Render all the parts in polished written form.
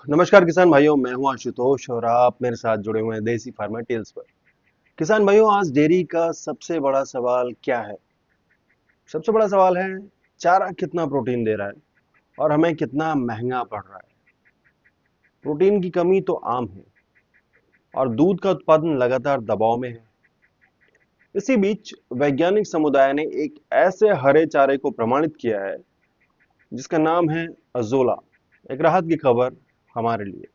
नमस्कार किसान भाइयों, मैं हूं आशुतोष और आप मेरे साथ जुड़े हुए हैं देसी फार्मर टेल्स पर। किसान भाइयों, आज डेयरी का सबसे बड़ा सवाल क्या है? सबसे बड़ा सवाल है चारा कितना प्रोटीन दे रहा है और हमें कितना महंगा पड़ रहा है। प्रोटीन की कमी तो आम है और दूध का उत्पादन लगातार दबाव में है। इसी बीच वैज्ञानिक समुदाय ने एक ऐसे हरे चारे को प्रमाणित किया है जिसका नाम है अजोला। एक राहत की खबर हमारे लिए।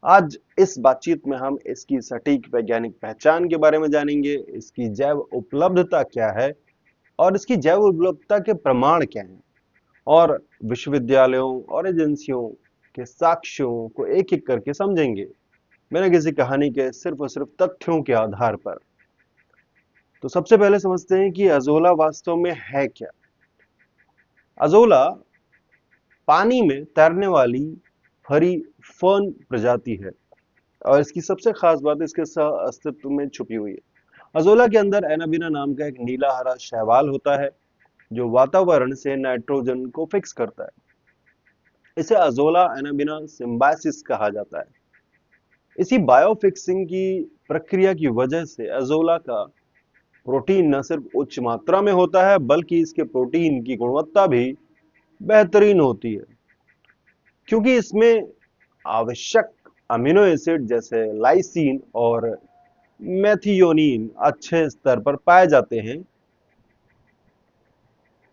आज इस बातचीत में हम इसकी सटीक वैज्ञानिक पहचान के बारे में जानेंगे, इसकी जैव उपलब्धता क्या है और इसकी जैव उपलब्धता के प्रमाण क्या हैं, और विश्वविद्यालयों और एजेंसियों के साक्ष्यों को एक एक करके समझेंगे, बिना किसी कहानी के, सिर्फ और सिर्फ तथ्यों के आधार पर। तो सबसे पहले समझते हैं कि अजोला वास्तव में है क्या। अजोला पानी में तैरने वाली हरी फर्न प्रजाति है और इसकी सबसे खास बात इसके सह अस्तित्व में छुपी हुई है। अजोला के अंदर एनाबिना नाम का एक नीला हरा शैवाल होता है जो वातावरण से नाइट्रोजन को फिक्स करता है। इसे अजोला एनाबिना सिम्बायसिस कहा जाता है। इसी बायोफिक्सिंग की प्रक्रिया की वजह से अजोला का प्रोटीन न सिर्फ उच्च मात्रा में होता है बल्कि इसके प्रोटीन की गुणवत्ता भी बेहतरीन होती है, क्योंकि इसमें आवश्यक अमीनो एसिड जैसे लाइसीन और मेथियोनिन अच्छे स्तर पर पाए जाते हैं।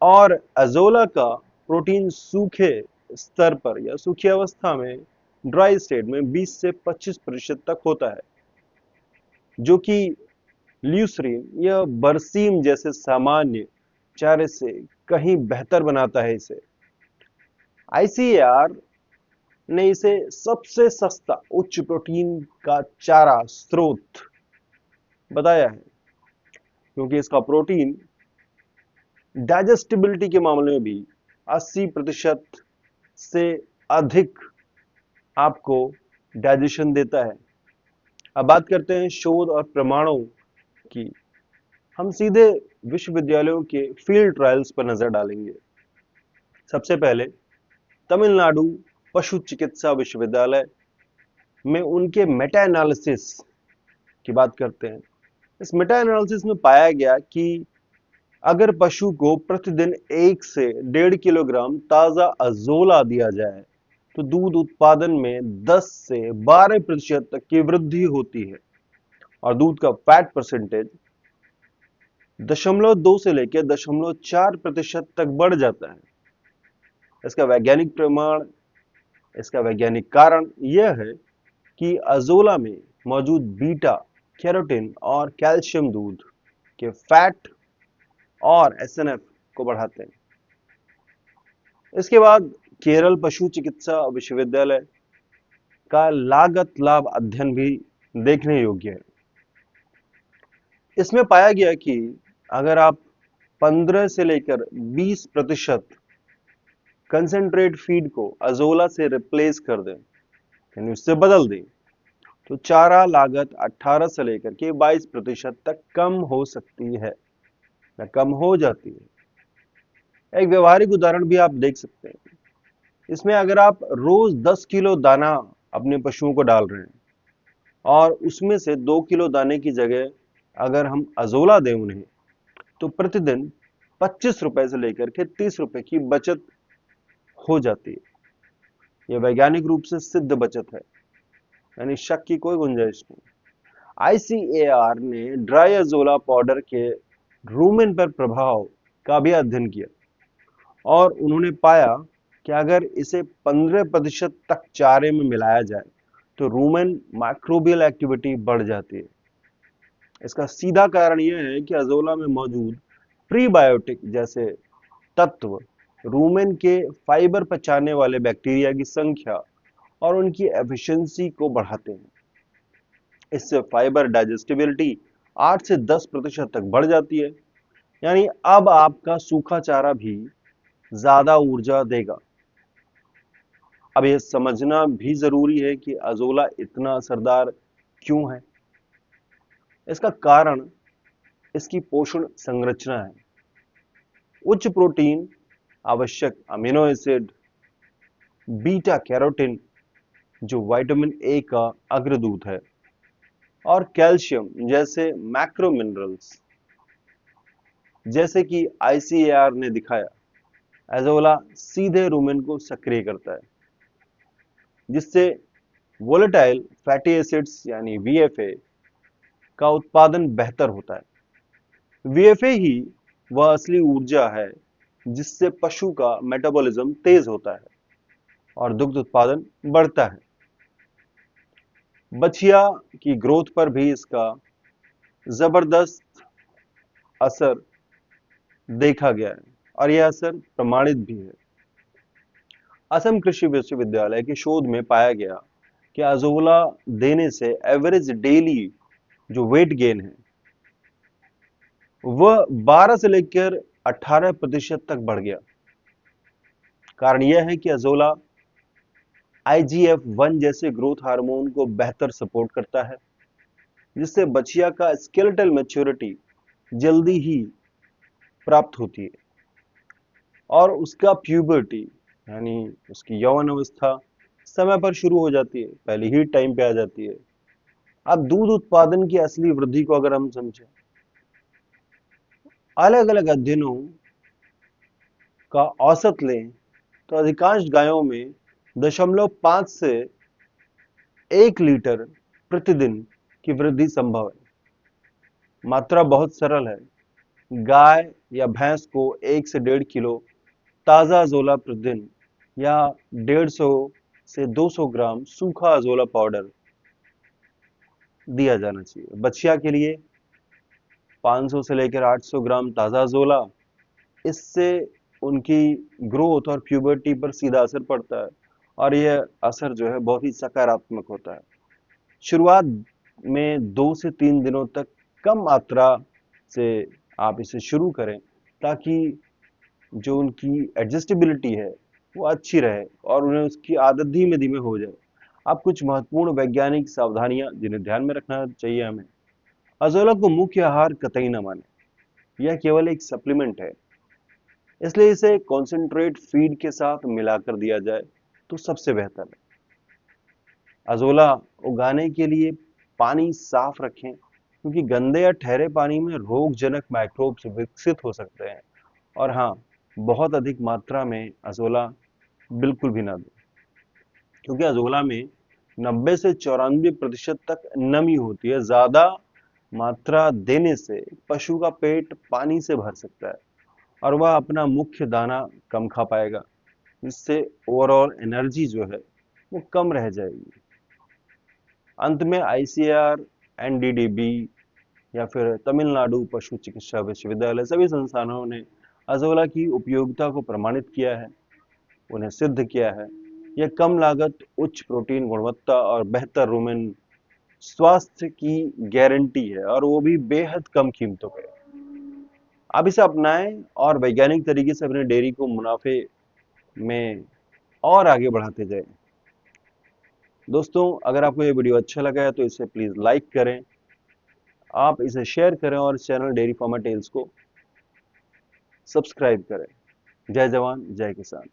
और अजोला का प्रोटीन सूखे स्तर पर या सूखी अवस्था में, ड्राई स्टेट में 20 से 25% तक होता है, जो कि ल्यूसरीन या बरसीम जैसे सामान्य चारे से कहीं बेहतर बनाता है इसे। आईसीएआर ने इसे सबसे सस्ता उच्च प्रोटीन का चारा स्रोत बताया है, क्योंकि इसका प्रोटीन डाइजेस्टिबिलिटी के मामले में भी 80% से अधिक आपको डाइजेशन देता है। अब बात करते हैं शोध और प्रमाणों की। हम सीधे विश्वविद्यालयों के फील्ड ट्रायल्स पर नजर डालेंगे। सबसे पहले तमिलनाडु पशु चिकित्सा विश्वविद्यालय में उनके मेटा एनालिसिस की बात करते हैं। इस मेटा एनालिसिस में पाया गया कि अगर पशु को प्रतिदिन 1 से 1.5 किलोग्राम ताजा अजोला दिया जाए तो दूध उत्पादन में 10 से 12% तक की वृद्धि होती है और दूध का फैट परसेंटेज 0.2 से लेकर 0.4% तक बढ़ जाता है। इसका वैज्ञानिक प्रमाण, इसका वैज्ञानिक कारण यह है कि अजोला में मौजूद बीटा कैरोटीन और कैल्शियम दूध के फैट और एसएनएफ को बढ़ाते हैं। इसके बाद केरल पशु चिकित्सा विश्वविद्यालय का लागत लाभ अध्ययन भी देखने योग्य है। इसमें पाया गया कि अगर आप 15 से लेकर 20% कंसेंट्रेट फीड को अजोला से रिप्लेस कर दें, यानी उससे बदल दें, तो चारा लागत 18 से लेकर के 22% तक कम हो सकती है या कम हो जाती है। एक व्यवहारिक उदाहरण भी आप देख सकते हैं। इसमें अगर आप रोज 10 किलो दाना अपने पशुओं को डाल रहे हैं और उसमें से 2 किलो दाने की जगह अगर हम अजोला दें उन्हें, तो प्रतिदिन 25 रुपए से लेकर के 30 रुपए की बचत हो जाती है। यह वैज्ञानिक रूप से सिद्ध बचत है, यानी शक की कोई गुंजाइश नहीं। आईसीएआर ने ड्राई अजोला पाउडर के रूमेन पर प्रभाव का भी अध्ययन किया और उन्होंने पाया कि अगर इसे 15% तक चारे में मिलाया जाए तो रूमेन माइक्रोबियल एक्टिविटी बढ़ जाती है। इसका सीधा कारण यह है कि अजोला में मौजूद प्रीबायोटिक जैसे तत्व रूमेन के फाइबर पचाने वाले बैक्टीरिया की संख्या और उनकी एफिशिएंसी को बढ़ाते हैं। इससे फाइबर डाइजेस्टिबिलिटी 8 से 10% तक बढ़ जाती है, यानी अब आपका सूखा चारा भी ज्यादा ऊर्जा देगा। अब यह समझना भी जरूरी है कि अजोला इतना असरदार क्यों है। इसका कारण इसकी पोषण संरचना है। उच्च प्रोटीन, आवश्यक अमीनो एसिड, बीटा कैरोटीन जो विटामिन ए का अग्रदूत है, और कैल्शियम जैसे मैक्रो मिनरल्स। जैसे कि आईसीएआर ने दिखाया, एजोला सीधे रुमेन को सक्रिय करता है, जिससे वोलेटाइल फैटी एसिड्स यानी वीएफए का उत्पादन बेहतर होता है। वीएफए ही वह असली ऊर्जा है जिससे पशु का मेटाबॉलिज्म तेज होता है और दुग्ध उत्पादन बढ़ता है। बछिया की ग्रोथ पर भी इसका जबरदस्त असर देखा गया है और यह असर प्रमाणित भी है। असम कृषि विश्वविद्यालय के शोध में पाया गया कि अजोला देने से एवरेज डेली जो वेट गेन है वह 12 से लेकर 18% तक बढ़ गया। कारण यह है कि अजोला IGF-1 जैसे ग्रोथ हार्मोन को बेहतर सपोर्ट करता है, जिससे बछिया का स्केलेटल मैच्योरिटी जल्दी ही प्राप्त होती है और उसका प्यूबर्टी यानी उसकी यौवन अवस्था समय पर शुरू हो जाती है, पहले ही टाइम पे आ जाती है। अब दूध उत्पादन की असली वृद्धि को अगर हम समझें, अलग अलग अध्ययनों का औसत लें तो अधिकांश गायों में 0.5 से 1 लीटर प्रतिदिन की वृद्धि संभव है। मात्रा बहुत सरल है। गाय या भैंस को 1 से 1.5 किलो ताजा अजोला प्रतिदिन या 150 से 200 ग्राम सूखा अजोला पाउडर दिया जाना चाहिए। बछिया के लिए 500 से लेकर 800 ग्राम ताजा अजोला, इससे उनकी ग्रोथ और प्यूबर्टी पर सीधा असर पड़ता है और यह असर जो है बहुत ही सकारात्मक होता है। शुरुआत में 2 से 3 दिनों तक कम मात्रा से आप इसे शुरू करें, ताकि जो उनकी एडजस्टेबिलिटी है वो अच्छी रहे और उन्हें उसकी आदत धीमे धीमे हो जाए। अब कुछ महत्वपूर्ण वैज्ञानिक सावधानियां जिन्हें ध्यान में रखना चाहिए हमें। अजोला को मुख्य आहार कतई न माने, यह केवल एक सप्लीमेंट है, इसलिए इसे कॉन्सेंट्रेट फीड के साथ मिलाकर दिया जाए तो सबसे बेहतर है। अजोला उगाने के लिए पानी साफ रखें, क्योंकि गंदे या ठहरे पानी में रोगजनक माइक्रोब्स विकसित हो सकते हैं। और हाँ, बहुत अधिक मात्रा में अजोला बिल्कुल भी ना दें, क्योंकि अजोला में 90 से 94% तक नमी होती है। ज्यादा मात्रा देने से पशु का पेट पानी से भर सकता है और वह अपना मुख्य दाना कम खा पाएगा, जिससे ओवरऑल एनर्जी जो है वो कम रह जाएगी। अंत में आईसीएआर, एनडीडीबी या फिर तमिलनाडु पशु चिकित्सा विश्वविद्यालय, सभी संस्थानों ने अजोला की उपयोगिता को प्रमाणित किया है, उन्हें सिद्ध किया है। यह कम लागत, उच्च प्रोटीन गुणवत्ता और बेहतर रुमेन स्वास्थ्य की गारंटी है, और वो भी बेहद कम कीमतों पे। आप इसे अपनाएं और वैज्ञानिक तरीके से अपने डेयरी को मुनाफे में और आगे बढ़ाते जाएं। दोस्तों, अगर आपको ये वीडियो अच्छा लगा है तो इसे प्लीज लाइक करें, आप इसे शेयर करें और चैनल डेयरी फार्मा टेल्स को सब्सक्राइब करें। जय जवान, जय किसान।